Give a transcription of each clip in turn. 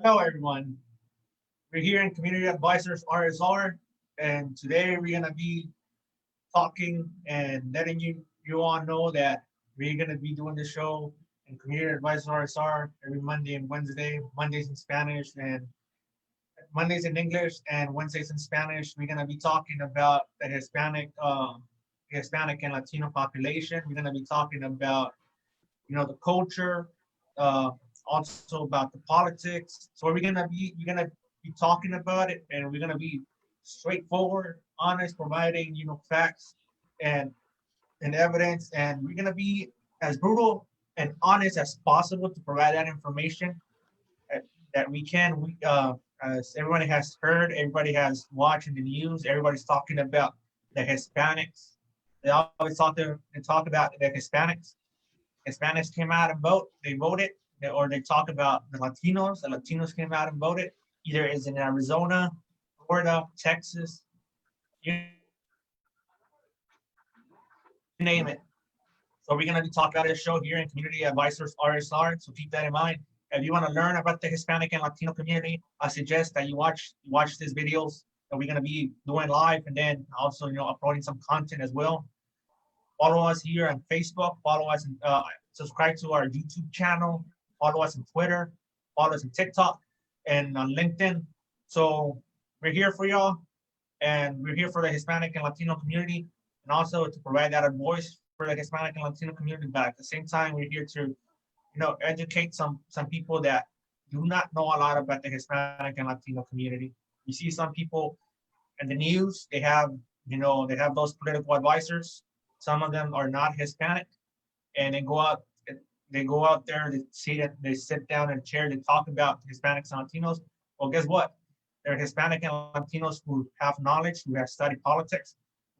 Hello, everyone. We're here in Community Advisors RSR, and today we're gonna be talking and letting you all know that we're gonna be doing the show in Community Advisors RSR every Monday and Wednesday. Mondays in Spanish and Mondays in English and Wednesdays in Spanish. We're gonna be talking about the Hispanic and Latino population. We're gonna be talking about the culture, uh, also about the politics. So we're gonna be talking about it, and we're gonna be straightforward, honest, providing facts and evidence, and we're gonna be as brutal and honest as possible to provide that information that, that we can. As everybody has heard, everybody has watched in the news, everybody's talking about the Hispanics. They always talk about the Hispanics. Hispanics came out and they voted, or they talk about the Latinos. The Latinos came out and voted. Either is in Arizona, Florida, Texas, you name it. So we're gonna be talking about this show here in Community Advisors RSR. So keep that in mind. If you want to learn about the Hispanic and Latino community, I suggest that you watch these videos that we're gonna be doing live, and then also uploading some content as well. Follow us here on Facebook. Follow us and subscribe to our YouTube channel. Follow us on Twitter. Follow us on TikTok and on LinkedIn. So we're here for y'all, and we're here for the Hispanic and Latino community, and also to provide that voice for the Hispanic and Latino community. But at the same time, we're here to educate some people that do not know a lot about the Hispanic and Latino community. You see some people in the news, they have those political advisors. Some of them are not Hispanic, and they go out there, they sit down in a chair, they talk about Hispanics and Latinos. Well, guess what? They're Hispanic and Latinos who have knowledge, who have studied politics,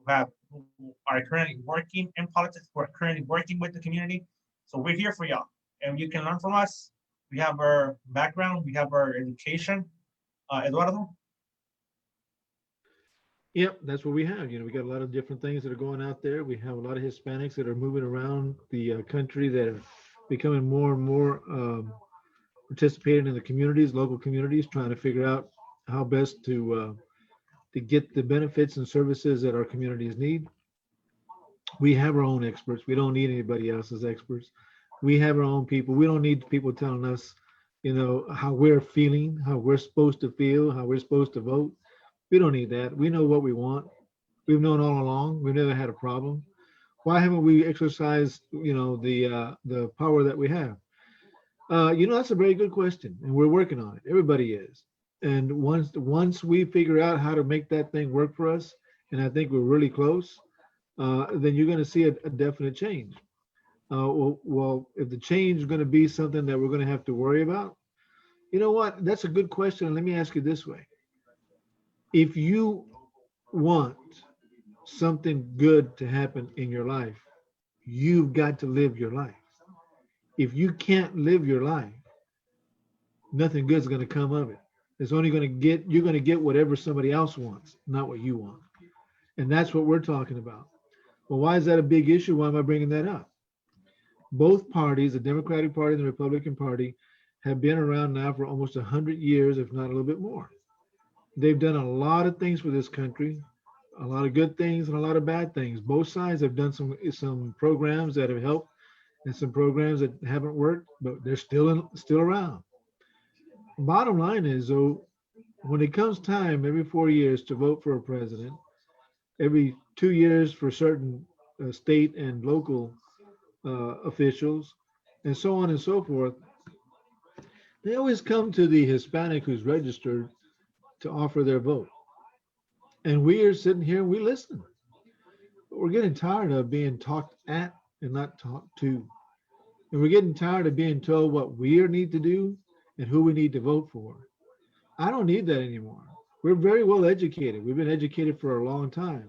who are currently working in politics, who are currently working with the community. So we're here for y'all, and you can learn from us. We have our background, we have our education. Eduardo. Yep, that's what we have. We got a lot of different things that are going out there. We have a lot of Hispanics that are moving around the country that are becoming more and more participating in the communities, local communities, trying to figure out how best to get the benefits and services that our communities need. We have our own experts. We don't need anybody else's experts. We have our own people. We don't need people telling us, how we're feeling, how we're supposed to feel, how we're supposed to vote. We don't need that. We know what we want. We've known all along. We've never had a problem. Why haven't we exercised, the power that we have? That's a very good question, and we're working on it. Everybody is. And once we figure out how to make that thing work for us, and I think we're really close, then you're going to see a definite change. Well, if the change is going to be something that we're going to have to worry about, you know what? That's a good question. And let me ask you this way: if you want something good to happen in your life, you've got to live your life. If you can't live your life, nothing good is going to come of it. It's only going to you're going to get whatever somebody else wants, not what you want. And that's what we're talking about. Well, why is that a big issue? Why am I bringing that up? Both parties, the Democratic Party and the Republican Party, have been around now for almost 100 years, if not a little bit more. They've done a lot of things for this country, a lot of good things and a lot of bad things. Both sides have done some programs that have helped and some programs that haven't worked, but they're still around. Bottom line is, though, when it comes time every 4 years to vote for a president, every 2 years for certain state and local officials, and so on and so forth, they always come to the Hispanic who's registered to offer their vote. And we are sitting here and we listen. But we're getting tired of being talked at and not talked to. And we're getting tired of being told what we need to do and who we need to vote for. I don't need that anymore. We're very well educated. We've been educated for a long time.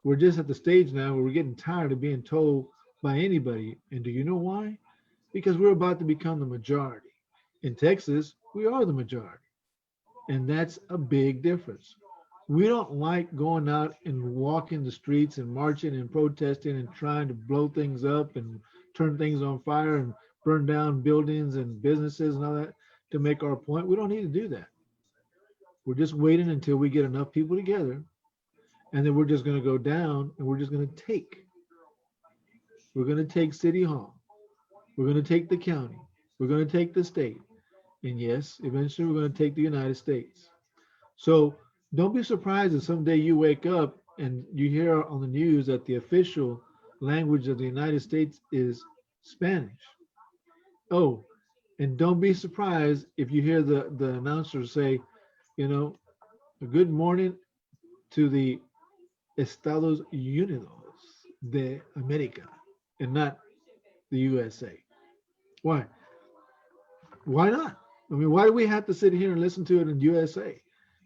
We're just at the stage now where we're getting tired of being told by anybody. And do you know why? Because we're about to become the majority. In Texas, we are the majority. And that's a big difference. We don't like going out and walking the streets and marching and protesting and trying to blow things up and turn things on fire and burn down buildings and businesses and all that. to make our point. We don't need to do that. We're just waiting until we get enough people together, and then we're just going to go down and we're just going to take. We're going to take City Hall. We're going to take the county. We're going to take the state. And yes, eventually we're going to take the United States. So don't be surprised if someday you wake up and you hear on the news that the official language of the United States is Spanish. Oh, and don't be surprised if you hear the announcer say, you know, good morning to the Estados Unidos de America and not the USA. Why? Why not? I mean, why do we have to sit here and listen to it in USA?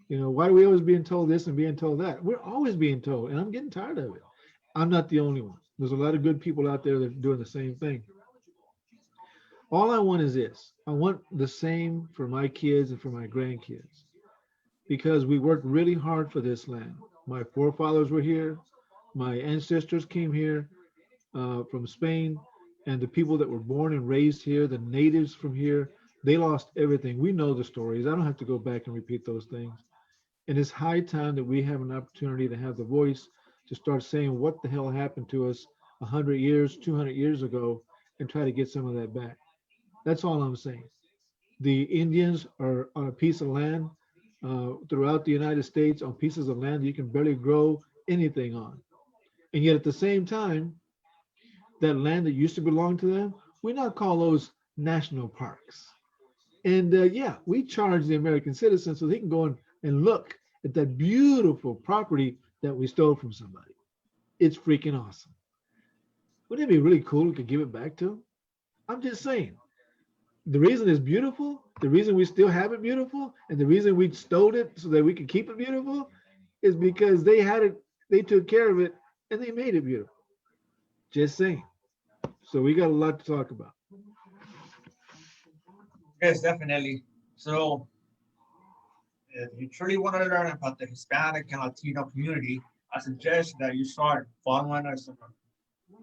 You know, why are we always being told this and being told that? We're always being told, and I'm getting tired of it. I'm not the only one. There's a lot of good people out there that are doing the same thing. All I want is this. I want the same for my kids and for my grandkids, because we worked really hard for this land. My forefathers were here. My ancestors came here from Spain, and the people that were born and raised here, the natives from here, they lost everything. We know the stories. I don't have to go back and repeat those things. And it's high time that we have an opportunity to have the voice to start saying what the hell happened to us 100 years, 200 years ago, and try to get some of that back. That's all I'm saying. The Indians are on a piece of land throughout the United States, on pieces of land that you can barely grow anything on. And yet at the same time, that land that used to belong to them, we now call those national parks. And yeah, we charge the American citizens so they can go and look at that beautiful property that we stole from somebody. It's freaking awesome. Wouldn't it be really cool if we could give it back to them? I'm just saying. The reason it's beautiful, the reason we still have it beautiful, and the reason we stole it so that we could keep it beautiful is because they had it, they took care of it, and they made it beautiful. Just saying. So we got a lot to talk about. Yes, definitely. So if you truly want to learn about the Hispanic and Latino community, I suggest that you start following us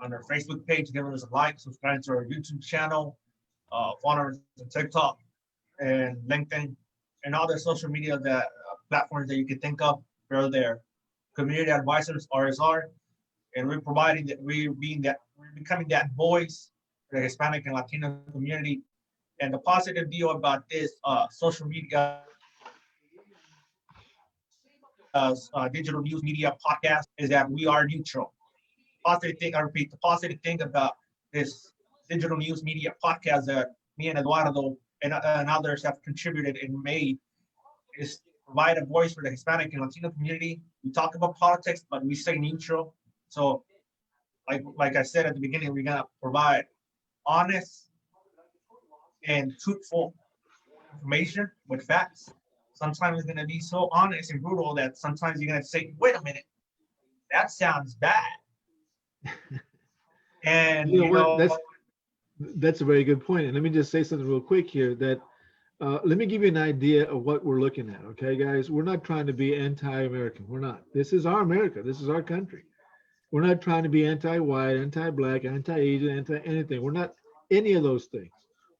on our Facebook page, giving us a like, subscribe to our YouTube channel, follow us on TikTok and LinkedIn, and all the social media that platforms that you can think of. We're there. Community Advisors RSR, and we're providing that we're becoming that voice for the Hispanic and Latino community. And the positive deal about this social media digital news media podcast is that we are neutral. Positive thing, I repeat, the positive thing about this digital news media podcast that me and Eduardo and others have contributed and made is provide a voice for the Hispanic and Latino community. We talk about politics, but we stay neutral. So, like I said at the beginning, we're gonna provide honest and truthful information with facts. Sometimes it's gonna be so honest and brutal that sometimes you're gonna say, "Wait a minute, that sounds bad." And you know what? That's a very good point. And let me just say something real quick here. That let me give you an idea of what we're looking at. Okay, guys, we're not trying to be anti-American. We're not. This is our America. This is our country. We're not trying to be anti-white, anti-black, anti-Asian, anti-anything. We're not any of those things.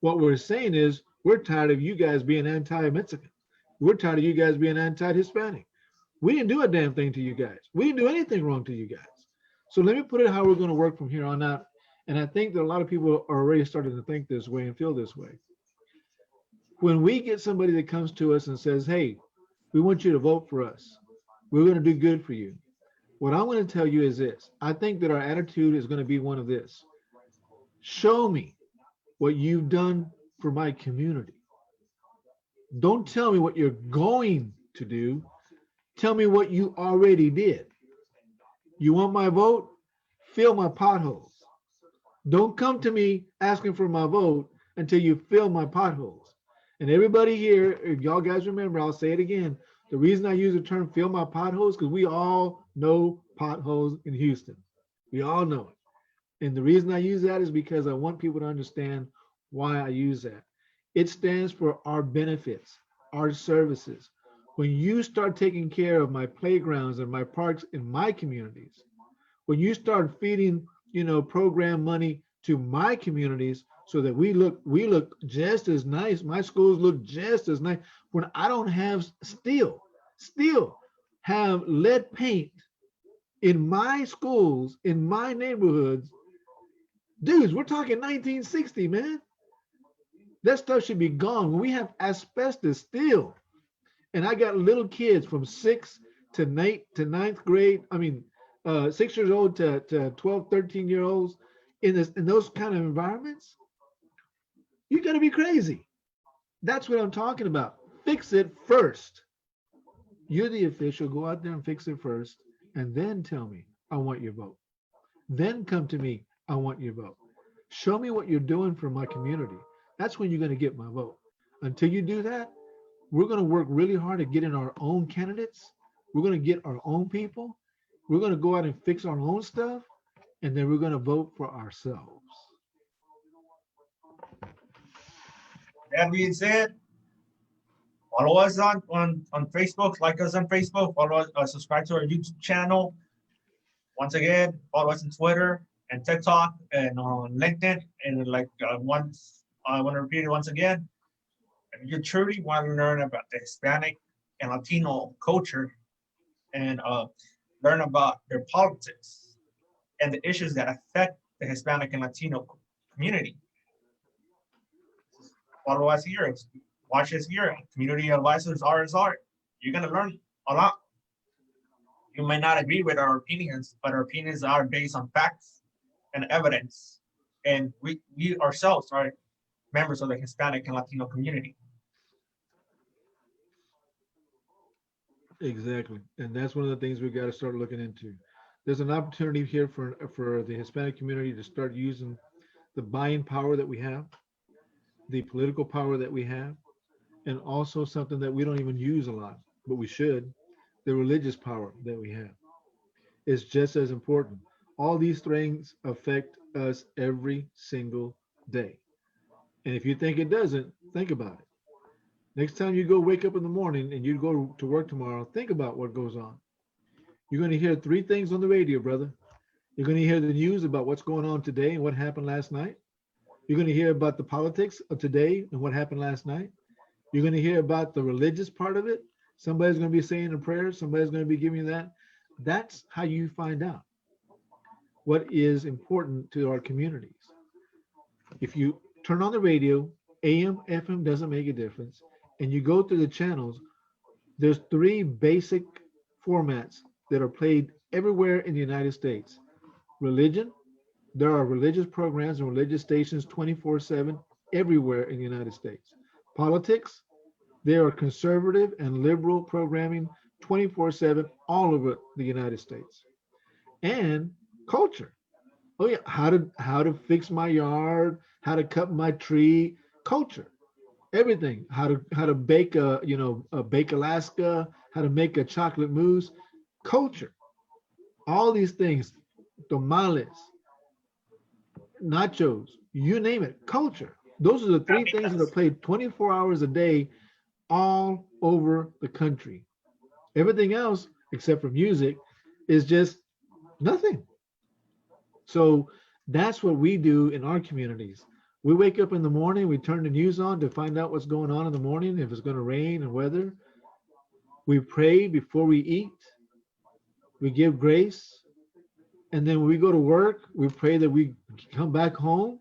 What we're saying is we're tired of you guys being anti-Mexican. We're tired of you guys being anti-Hispanic. We didn't do a damn thing to you guys. We didn't do anything wrong to you guys. So let me put it how we're going to work from here on out. And I think that a lot of people are already starting to think this way and feel this way. When we get somebody that comes to us and says, "Hey, we want you to vote for us. We're going to do good for you." What I'm going to tell you is this. I think that our attitude is going to be one of this. Show me what you've done for my community. Don't tell me what you're going to do. Tell me what you already did. You want my vote? Fill my potholes. Don't come to me asking for my vote until you fill my potholes. And everybody here, if y'all guys remember, I'll say it again. The reason I use the term fill my potholes, because we all know potholes in Houston. We all know it. And the reason I use that is because I want people to understand why I use that. It stands for our benefits, our services. When you start taking care of my playgrounds and my parks in my communities, when you start feeding, program money to my communities so that we look just as nice. My schools look just as nice when I don't have still have lead paint in my schools, in my neighborhoods. Dudes, we're talking 1960, man. That stuff should be gone. When we have asbestos still, and I got little kids from 6 to 9 to 9th grade. I mean, 6 years old to 12, 13 year olds in those kind of environments. You're gonna be crazy. That's what I'm talking about. Fix it first. You're the official. Go out there and fix it first, and then tell me I want your vote. Then come to me. I want your vote. Show me what you're doing for my community. That's when you're going to get my vote. Until you do that, we're going to work really hard at getting our own candidates. We're going to get our own people. We're going to go out and fix our own stuff, and then we're going to vote for ourselves. That being said, follow us on Facebook, like us on Facebook, follow us, subscribe to our YouTube channel. Once again, follow us on Twitter and TikTok and on LinkedIn. And I want to repeat it once again. If you truly want to learn about the Hispanic and Latino culture and learn about their politics and the issues that affect the Hispanic and Latino community, follow us here. Watch us here, Community Advisors RSR. You're going to learn a lot. You may not agree with our opinions, but our opinions are based on facts and evidence. And we ourselves are members of the Hispanic and Latino community. Exactly. And that's one of the things we've got to start looking into. There's an opportunity here for the Hispanic community to start using the buying power that we have, the political power that we have, and also something that we don't even use a lot, but we should, the religious power that we have. Is just as important. All these things affect us every single day. And if you think it doesn't, think about it. Next time you go wake up in the morning and you go to work tomorrow, think about what goes on. You're going to hear 3 things on the radio, brother. You're going to hear the news about what's going on today and what happened last night. You're going to hear about the politics of today and what happened last night. You're going to hear about the religious part of it. Somebody's going to be saying a prayer. Somebody's going to be giving you that. That's how you find out what is important to our communities. If you turn on the radio, AM, FM doesn't make a difference, and you go through the channels, there's 3 basic formats that are played everywhere in the United States. Religion, there are religious programs and religious stations 24/7 everywhere in the United States. Politics, there are conservative and liberal programming 24/7 all over the United States. And culture. Oh yeah, how to fix my yard, how to cut my tree, culture. Everything. How to bake a bake Alaska, how to make a chocolate mousse, culture. All these things, tamales, nachos, you name it, culture. Those are the 3 things that are played 24 hours a day all over the country. Everything else, except for music, is just nothing. So that's what we do in our communities. We wake up in the morning, we turn the news on to find out what's going on in the morning, if it's going to rain and weather. We pray before we eat. We give grace. And then when we go to work, we pray that we come back home.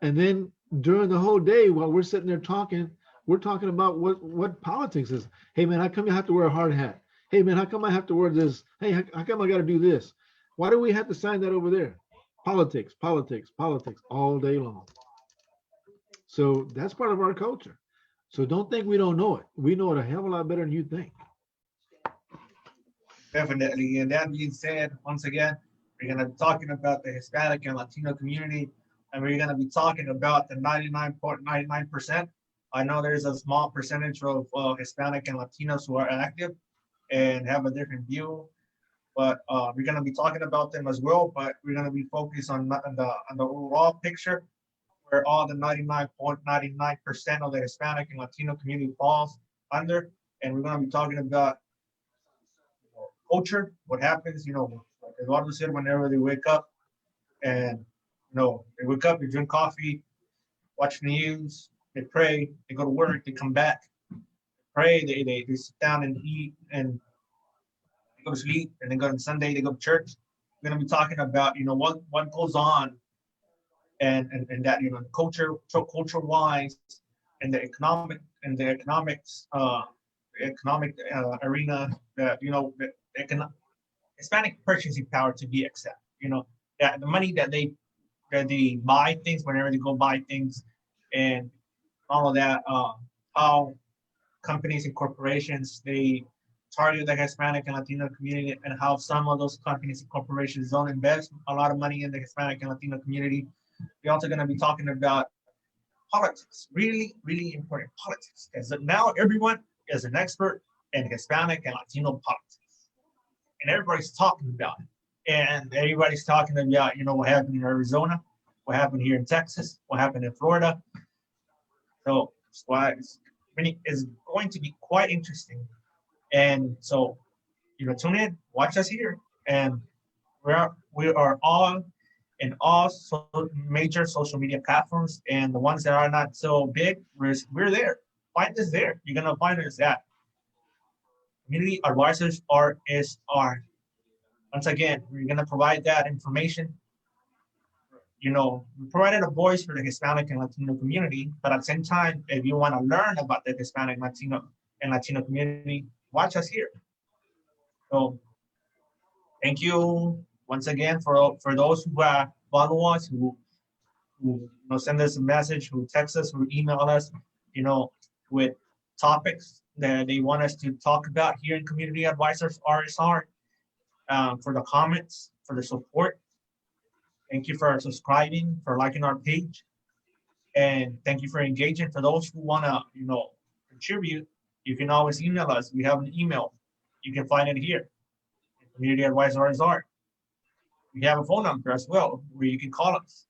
And then during the whole day, while we're sitting there talking, we're talking about what politics is. Hey, man, how come you have to wear a hard hat? Hey, man, how come I have to wear this? Hey, how come I got to do this? Why do we have to sign that over there? Politics, politics, politics all day long. So that's part of our culture. So don't think we don't know it. We know it a hell of a lot better than you think. Definitely. And that being said, once again, we're going to be talking about the Hispanic and Latino community, and we're going to be talking about the 99.99%. I know there's a small percentage of Hispanic and Latinos who are active and have a different view, but we're going to be talking about them as well. But we're going to be focused on the overall picture, where all the 99.99% of the Hispanic and Latino community falls under, and we're going to be talking about culture, what happens, like Eduardo said, whenever they wake up, and they wake up, you drink coffee, watch the news, they pray, they go to work, they come back, pray, they sit down and eat, and they go to sleep, and then go on Sunday, they go to church. We're gonna be talking about, what goes on, and that, culture wise, and the economic arena, that, the Hispanic purchasing power to be accepted. That the money that they buy things whenever they go buy things, and all of that. How companies and corporations, they target the Hispanic and Latino community, and how some of those companies and corporations don't invest a lot of money in the Hispanic and Latino community. We're also going to be talking about politics, really, really important politics, because now everyone is an expert in Hispanic and Latino politics, and everybody's talking about it. And everybody's talking about, what happened in Arizona, what happened here in Texas, what happened in Florida. So it's going to be quite interesting. And so, tune in, watch us here, and we are all in all major social media platforms, and the ones that are not so big, we're there. Find us there. You're gonna find us at Community Advisors RSR. Once again, we're gonna provide that information. We provided a voice for the Hispanic and Latino community, but at the same time, if you want to learn about the Hispanic, Latino community, watch us here. So thank you once again for those who follow us, who send us a message, who text us, who email us, with topics that they want us to talk about here in Community Advisors RSR, for the comments, for the support. Thank you for subscribing, for liking our page, and thank you for engaging. For those who want to, contribute, you can always email us. We have an email. You can find it here, Community Advisor RSR. We have a phone number as well where you can call us.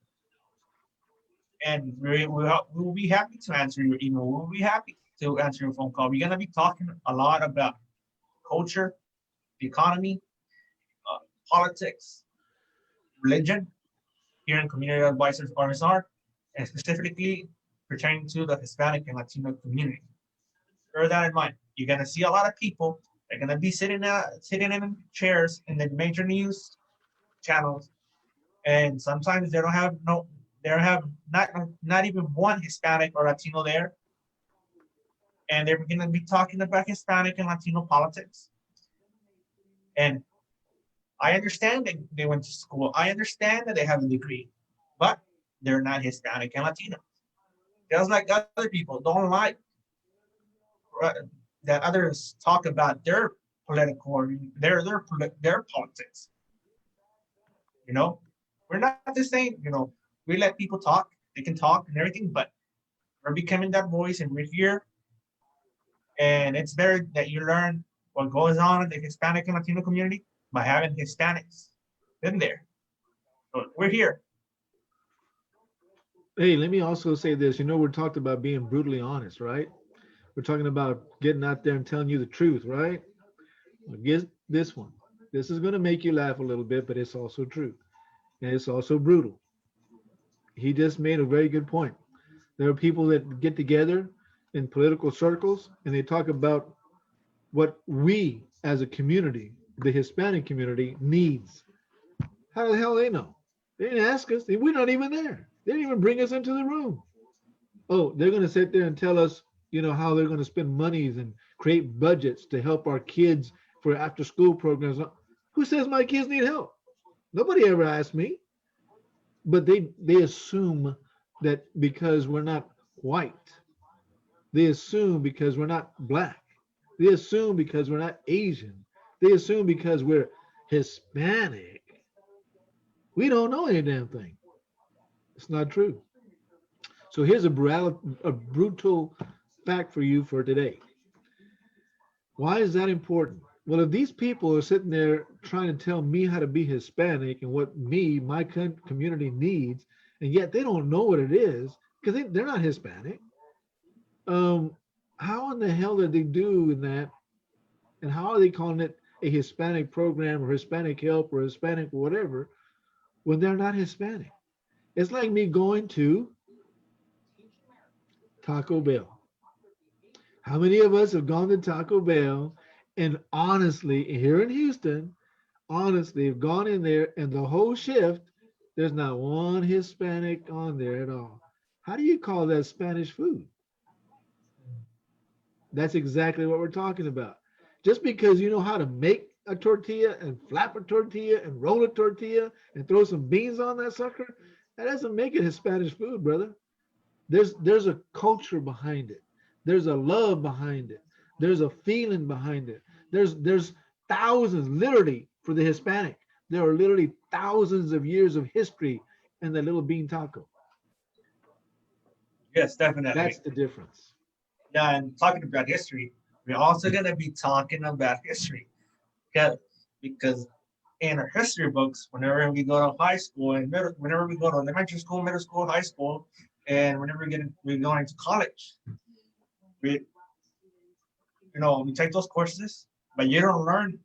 And we'll be happy to answer your email. We'll be happy to answer your phone call. We're going to be talking a lot about culture, the economy, politics, religion here in Community Advisors RSR, and specifically pertaining to the Hispanic and Latino community. Bear that in mind. You're going to see a lot of people. They're going to be sitting in chairs in the major news channels, and sometimes they have not even one Hispanic or Latino there, and they're going to be talking about Hispanic and Latino politics. And I understand that they went to school. I understand that they have a degree, but they're not Hispanic and Latino. Just like other people don't like that others talk about their political, their politics. We're not the same. We let people talk. They can talk and everything, but we're becoming that voice, and we're here. And it's better that you learn what goes on in the Hispanic and Latino community by having Hispanics in there. So we're here. Hey, let me also say this. We're talking about being brutally honest, right? We're talking about getting out there and telling you the truth, right? Well, get this one. This is going to make you laugh a little bit, but it's also true. And it's also brutal. He just made a very good point. There are people that get together in political circles and they talk about what we as a community, the Hispanic community, needs. How the hell they know? They didn't ask us. We're not even there. They didn't even bring us into the room. Oh, they're going to sit there and tell us, how they're going to spend monies and create budgets to help our kids for after school programs. Who says my kids need help? Nobody ever asked me. But they assume that because we're not white, they assume because we're not black, they assume because we're not Asian, they assume because we're Hispanic, we don't know any damn thing. It's not true. So here's a brutal fact for you for today. Why is that important? Well, if these people are sitting there trying to tell me how to be Hispanic and what my community needs, and yet they don't know what it is because they're not Hispanic, how in the hell did they do in that? And how are they calling it a Hispanic program or Hispanic help or Hispanic whatever when they're not Hispanic? It's like me going to Taco Bell. How many of us have gone to Taco Bell and honestly, here in Houston, honestly, have gone in there and the whole shift, there's not one Hispanic on there at all. How do you call that Spanish food? That's exactly what we're talking about. Just because you know how to make a tortilla and flap a tortilla and roll a tortilla and throw some beans on that sucker, that doesn't make it Hispanic food, brother. There's a culture behind it. There's a love behind it. There's a feeling behind it. There's thousands, literally, for the Hispanic. There are literally thousands of years of history in that little bean taco. Yes, That's definitely. the difference. Yeah, and talking about history, we're also gonna be talking about history. Yeah, because in our history books, whenever we go to high school and whenever we go to elementary school, middle school, high school, and whenever we're going to college, we we take those courses, but you don't learn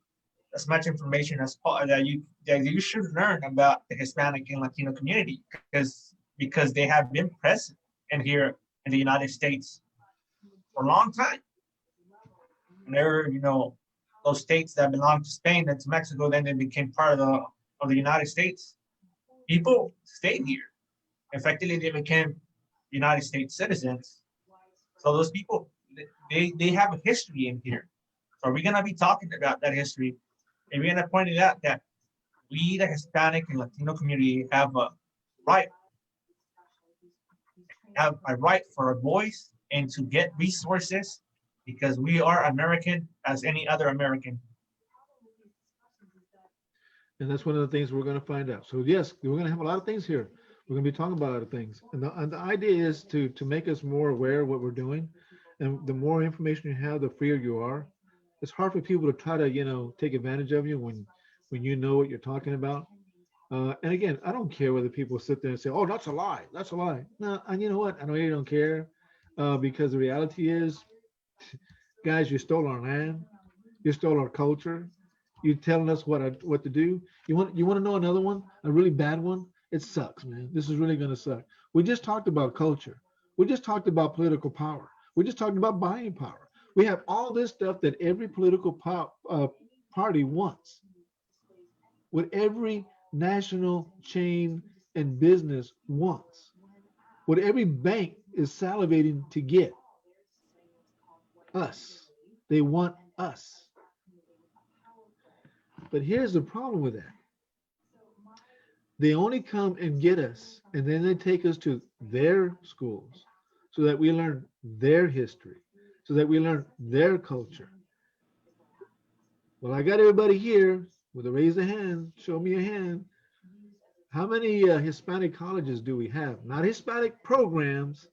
as much information as that you should learn about the Hispanic and Latino community because they have been present in here in the United States for a long time. Whenever those states that belong to Spain and to Mexico, then they became part of the United States. People stayed here. Effectively, they became United States citizens. So those people, they have a history in here. So we're gonna be talking about that history, and we're gonna point it out that we, the Hispanic and Latino community, right have a right for a voice and to get resources because we are American as any other American. And that's one of the things we're going to find out. So yes, we're going to have a lot of things here. We're going to be talking about a lot of things, and the idea is to make us more aware of what we're doing. And the more information you have, the freer you are. It's hard for people to try to take advantage of you when you know what you're talking about. And again, I don't care whether people sit there and say, "Oh, that's a lie. That's a lie." No, and you know what? I know you don't care because the reality is, guys, you stole our land, you stole our culture. You telling us what to do. You want to know another one, a really bad one? It sucks, man. This is really gonna suck. We just talked about culture. We just talked about political power. We just talked about buying power. We have all this stuff that every political party wants. What every national chain and business wants. What every bank is salivating to get us. They want us. But here's the problem with that. They only come and get us, and then they take us to their schools so that we learn their history, so that we learn their culture. Well, I got everybody here with a raise a hand. Show me a hand. How many Hispanic colleges do we have? Not Hispanic programs,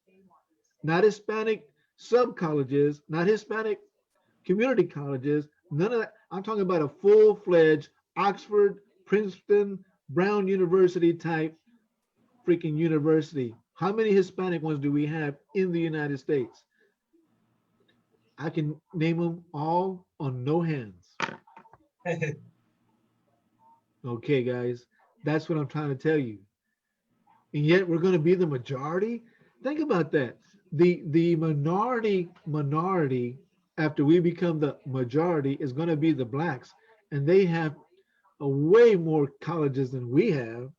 not Hispanic sub colleges, not Hispanic community colleges. None of that. I'm talking about a full fledged Oxford, Princeton, Brown University type freaking university. How many Hispanic ones do we have in the United States? I can name them all on no hands. Okay, guys, that's what I'm trying to tell you. And yet we're going to be the majority. Think about that. The minority after we become the majority is going to be the blacks, and they have a way more colleges than we have.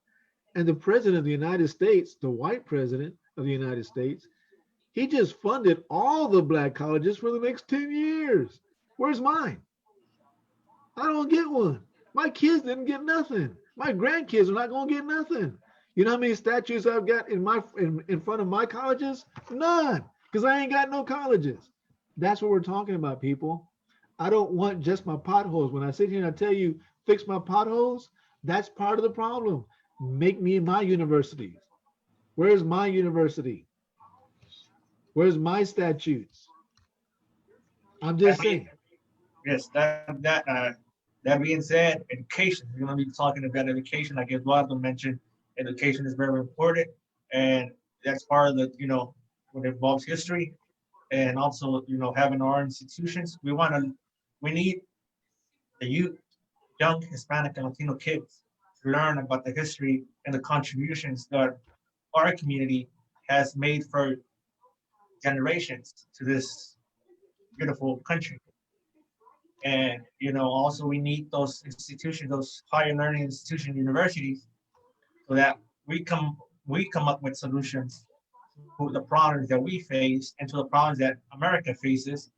And the president of the United States, the white president of the United States, he just funded all the black colleges for the next 10 years. Where's mine? I don't get one. My kids didn't get nothing. My grandkids are not going to get nothing. You know how many statues I've got in front of my colleges? None, because I ain't got no colleges. That's what we're talking about, people. I don't want just my potholes. When I sit here and I tell you fix my potholes, that's part of the problem. Make me my universities. Where's my university? Where's my statutes? I'm just saying. Yes, that being said, education. We're going to be talking about education, like Eduardo mentioned. Education is very important, and that's part of what involves history, and also having our institutions. We need the youth, young Hispanic and Latino kids to learn about the history and the contributions that our community has made for generations to this beautiful country. And also we need those institutions, those higher learning institutions, universities, so that we come we come up with solutions to the problems that we face and to the problems that America faces,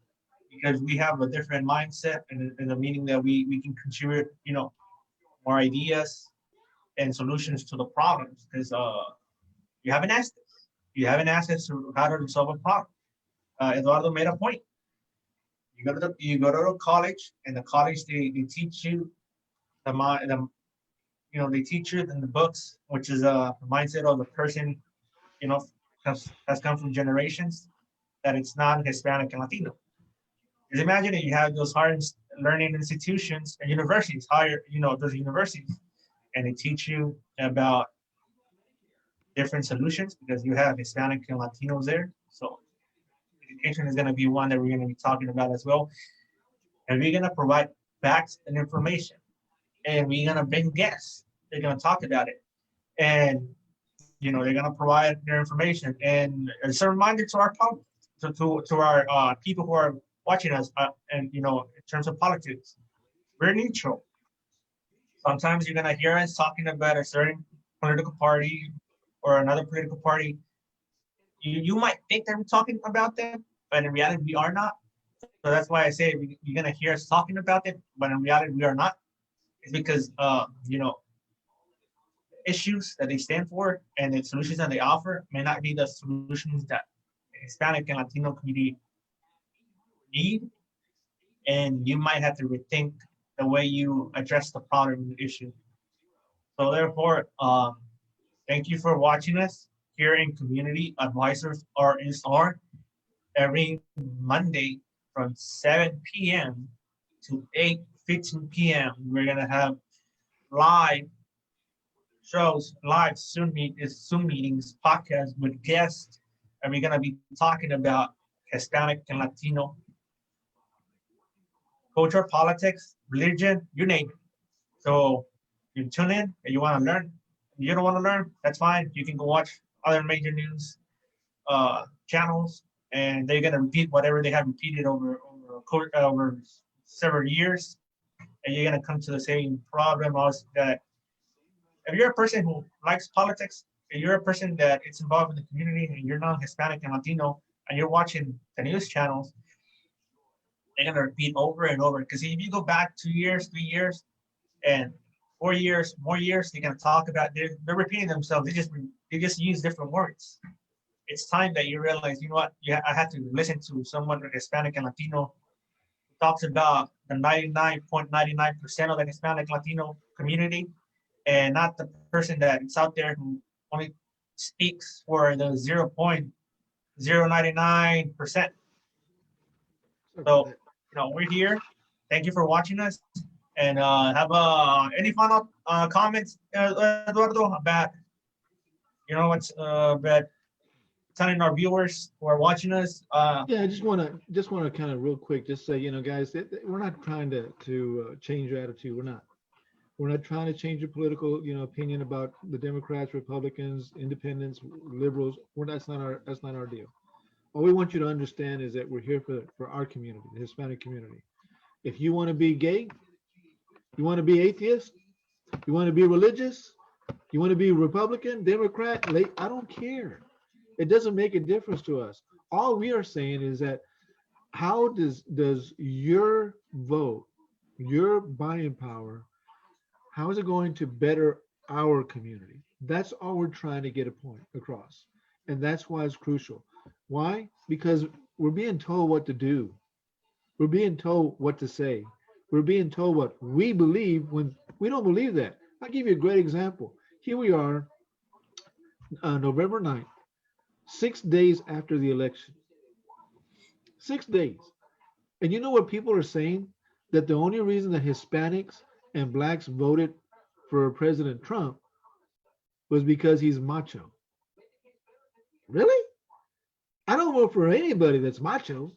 because we have a different mindset, and the meaning that we can contribute, more ideas and solutions to the problems. Because you haven't asked us. You haven't asked us how to solve a problem. Eduardo made a point. You go to college, and the college they teach you they teach you in the books, which is the mindset of the person, you know, has come from generations, that it's not Hispanic and Latino. Because imagine that you have those higher learning institutions and universities, those universities, and they teach you about different solutions because you have Hispanic and Latinos there. So education is going to be one that we're going to be talking about as well. And we're going to provide facts and information. And we're going to bring guests. They're going to talk about it. And, they're going to provide their information. And it's a reminder to our public, to our people who are watching us, and, in terms of politics, we're neutral. Sometimes you're going to hear us talking about a certain political party or another political party. You might think that we're talking about them, but in reality, we are not. So that's why I say you're going to hear us talking about them, but in reality, we are not. It's because, issues that they stand for and the solutions that they offer may not be the solutions that Hispanic and Latino community need, and you might have to rethink the way you address the problem and issue. So therefore, thank you for watching us here in Community Advisors RSR every Monday from 7 p.m. to 8:15 p.m. We're gonna have live shows, live Zoom meetings, podcasts with guests, and we're gonna be talking about Hispanic and Latino culture, politics, religion, you name it. So you tune in and you want to learn. If you don't want to learn, that's fine. You can go watch other major news channels, and they're gonna repeat whatever they have repeated over several years, and you're gonna come to the same problem as that. If you're a person who likes politics, if you're a person that is involved in the community, and you're not Hispanic and Latino, and you're watching the news channels, they're gonna repeat over and over. Because if you go back 2 years, 3 years, and 4 years, more years, they're gonna talk about they're repeating themselves. They just use different words. It's time that you realize, what? Yeah, I had to listen to someone with Hispanic and Latino who talks about the 99.99% of the Hispanic Latino community, and not the person that is out there who only speaks for the 0.099%. So, we're here. Thank you for watching us. And have any final comments, Eduardo, about what's about telling our viewers who are watching us? Yeah, I just want to kind of real quick just say, guys, we're not trying to change your attitude. We're not trying to change your political opinion about the Democrats, Republicans, Independents, Liberals. That's not our deal. All we want you to understand is that we're here for our community, the Hispanic community. If you want to be gay, you want to be atheist, you want to be religious, you want to be Republican, Democrat, I don't care. It doesn't make a difference to us. All we are saying is that how does your vote, your buying power, how is it going to better our community? That's all we're trying to get a point across. And that's why it's crucial. Why? Because we're being told what to do. We're being told what to say. We're being told what we believe when we don't believe that. I'll give you a great example. Here we are, November 9th, 6 days after the election. 6 days. And you know what people are saying? That the only reason that Hispanics and blacks voted for President Trump was because he's macho. Really? I don't vote for anybody that's macho.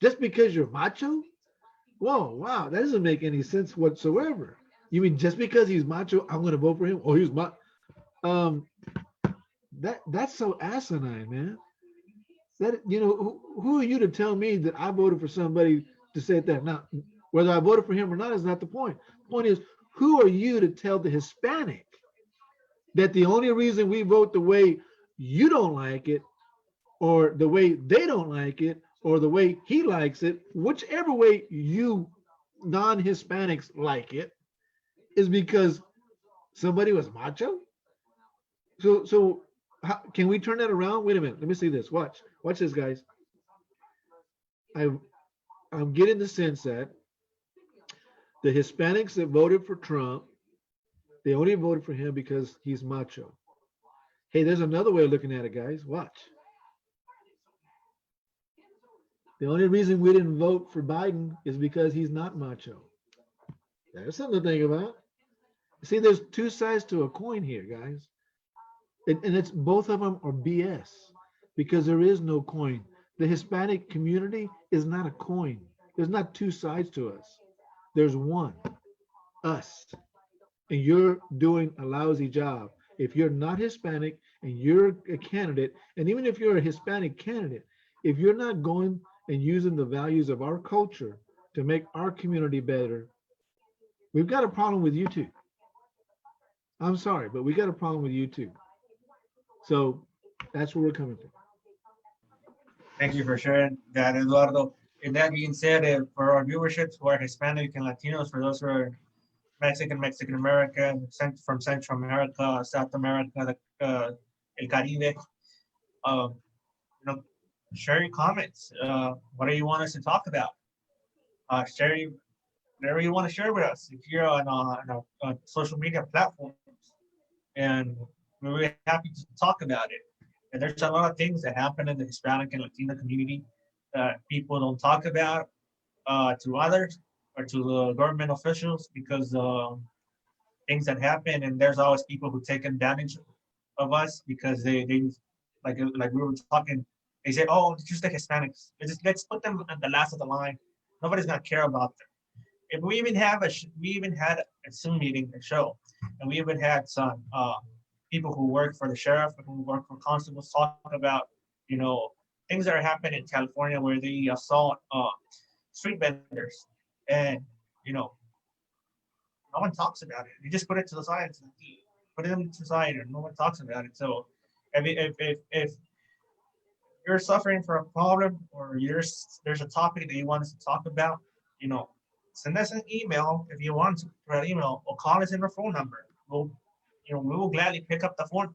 Just because you're macho? Whoa, wow, that doesn't make any sense whatsoever. You mean just because he's macho, I'm going to vote for him? Oh, he's macho. That's so asinine, man. That, you know, who are you to tell me that I voted for somebody to say that? Now, whether I voted for him or not is not the point. The point is, who are you to tell the Hispanic that the only reason we vote the way you don't like it, or the way they don't like it, or the way he likes it, whichever way you non-Hispanics like it, is because somebody was macho? So how, can we turn that around? Wait a minute. Let me see this. Watch this, guys. I I'm getting the sense that the Hispanics that voted for Trump, they only voted for him because he's macho. Hey, there's another way of looking at it, guys. Watch. The only reason we didn't vote for Biden is because he's not macho. There's something to think about. See, there's two sides to a coin here, guys. And it's both of them are BS because there is no coin. The Hispanic community is not a coin. There's not two sides to us. There's one, us. And you're doing a lousy job. If you're not Hispanic and you're a candidate, and even if you're a Hispanic candidate, if you're not going and using the values of our culture to make our community better, we've got a problem with you too. I'm sorry, but we got a problem with you too. So that's where we're coming from. Thank you for sharing that, Eduardo. And that being said, for our viewership who are Hispanic and Latinos, for those who are Mexican American, from Central America, South America, El Caribe, you know, share your comments. What do you want us to talk about? Share whatever you want to share with us. If you're on social media platforms, and we're really happy to talk about it. And there's a lot of things that happen in the Hispanic and Latino community that people don't talk about to others or to the government officials because things that happen, and there's always people who take advantage of us because they like we were talking. They say, "Oh, it's just the Hispanics. Let's put them at the last of the line. Nobody's gonna care about them." If we even had a Zoom meeting, a show, and we even had some people who work for the sheriff, who work for constables, talk about things that are happening in California where they assault street vendors, and no one talks about it. You just put it to the side, put them to the side, and no one talks about it. So if you're suffering from a problem or there's a topic that you want us to talk about, send us an email if you want to, through an email, or call us in our phone number. We will gladly pick up the phone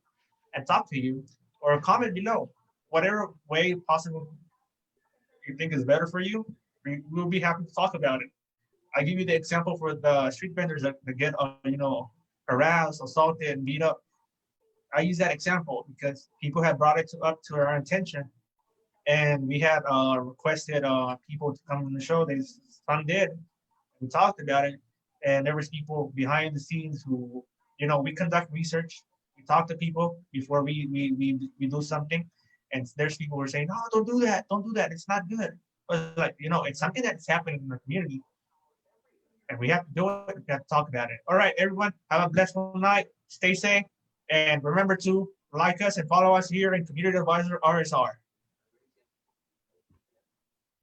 and talk to you, or comment below. Whatever way possible you think is better for you, we'll be happy to talk about it. I give you the example for the street vendors that get harassed, assaulted, and beat up. I use that example because people have brought it up to our attention, and we had requested people to come on the show. Some did. We talked about it, and there was people behind the scenes who, we conduct research. We talk to people before we do something, and there's people who are saying, "No, don't do that. Don't do that. It's not good." But it's something that's happening in the community, and we have to do it. We have to talk about it. All right, everyone, have a blessed night. Stay safe, and remember to like us and follow us here in Community Advisor RSR.